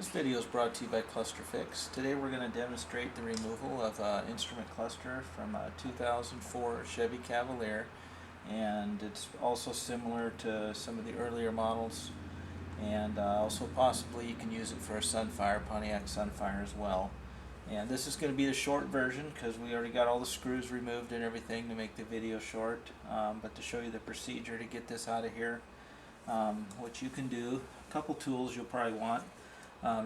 This video is brought to you by ClusterFix. Today we're going to demonstrate the removal of an instrument cluster from a 2004 Chevy Cavalier, and it's also similar to some of the earlier models, and also possibly you can use it for a Sunfire, Pontiac Gunfire as well. And this is going to be the short version because we already got all the screws removed and everything to make the video short, but to show you the procedure to get this out of here, what you can do, a couple tools you'll probably want.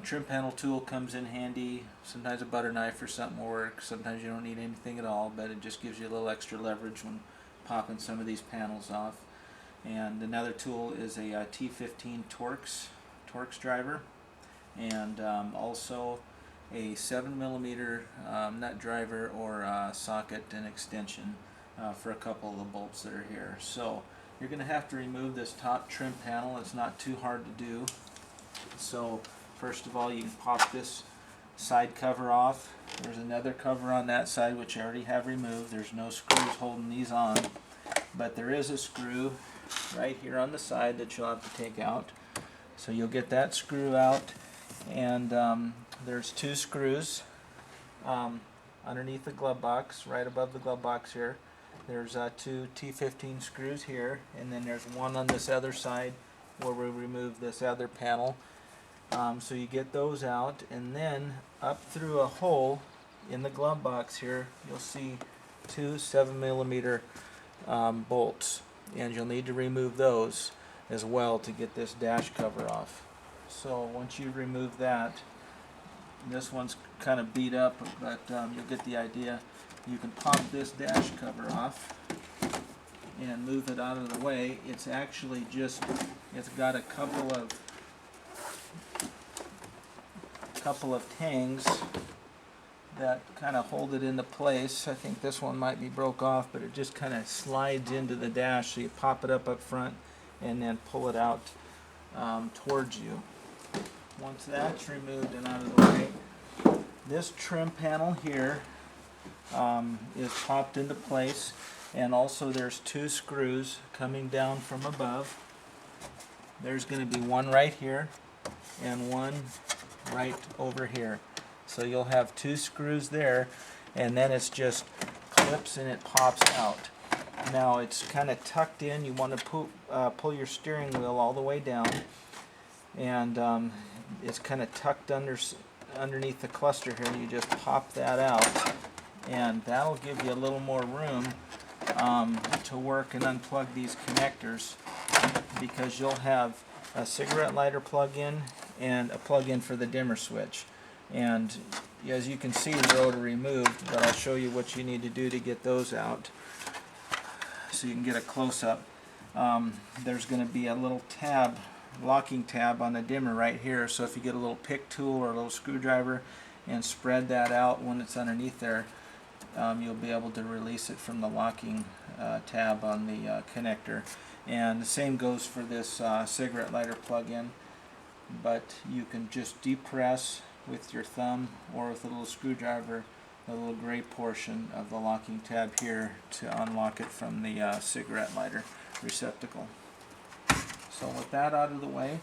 Trim panel tool comes in handy. Sometimes a butter knife or something will work. Sometimes you don't need anything at all, but it just gives you a little extra leverage when popping some of these panels off. And another tool is a T15 Torx driver, and also a 7mm nut driver or socket and extension for a couple of the bolts that are here. So you're going to have to remove this top trim panel. It's not too hard to do. So first of all, you can pop this side cover off. There's another cover on that side which I already have removed. There's no screws holding these on, but there is a screw right here on the side that you'll have to take out. So you'll get that screw out, and there's two screws underneath the glove box, right above the glove box here. There's two T15 screws here, and then there's one on this other side where we remove this other panel. So you get those out, and then up through a hole in the glove box here you'll see two 7mm bolts, and you'll need to remove those as well to get this dash cover off. So once you remove that, this one's kind of beat up, but you'll get the idea. You can pop this dash cover off and move it out of the way. It's actually just, it's got a couple of tangs that kind of hold it into place. I think this one might be broke off, but it just kind of slides into the dash, so you pop it up front and then pull it out towards you. Once that's removed and out of the way, this trim panel here is popped into place, and also there's two screws coming down from above. There's going to be one right here and one right over here. So you'll have two screws there, and then it's just clips and it pops out. Now it's kind of tucked in. You want to pull your steering wheel all the way down, and it's kind of tucked underneath the cluster here. You just pop that out, and that'll give you a little more room to work and unplug these connectors, because you'll have a cigarette lighter plug-in and a plug-in for the dimmer switch. And as you can see, the rotor removed, but I'll show you what you need to do to get those out so you can get a close-up. There's going to be a little tab, locking tab on the dimmer right here, so if you get a little pick tool or a little screwdriver and spread that out when it's underneath there, you'll be able to release it from the locking tab on the connector. And the same goes for this cigarette lighter plug-in, but you can just depress with your thumb or with a little screwdriver the little gray portion of the locking tab here to unlock it from the cigarette lighter receptacle. So with that out of the way,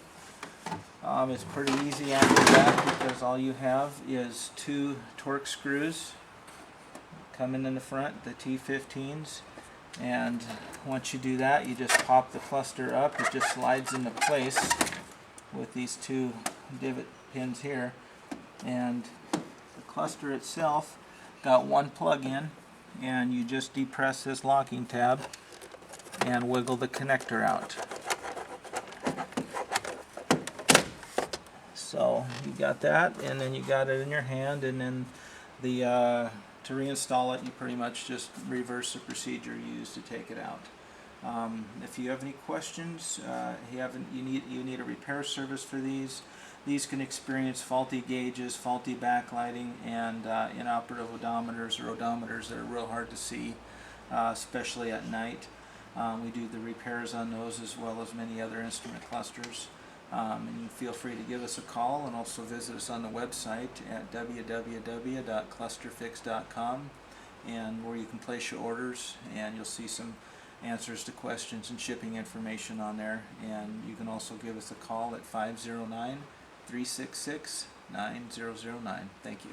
it's pretty easy after that, because all you have is two Torx screws coming in the front, the T15s, and once you do that, you just pop the cluster up. It just slides into place with these two divot pins here, and the cluster itself got one plug-in, and you just depress this locking tab and wiggle the connector out. So you got that, and then you got it in your hand, and then the to reinstall it, you pretty much just reverse the procedure you used to take it out. If you have any questions, you need a repair service for these. These can experience faulty gauges, faulty backlighting, and inoperative odometers or odometers that are real hard to see, especially at night. We do the repairs on those as well as many other instrument clusters. And you feel free to give us a call, and also visit us on the website at www.clusterfix.com, and where you can place your orders, and you'll see some answers to questions and shipping information on there. And you can also give us a call at 509 366-9009. Thank you.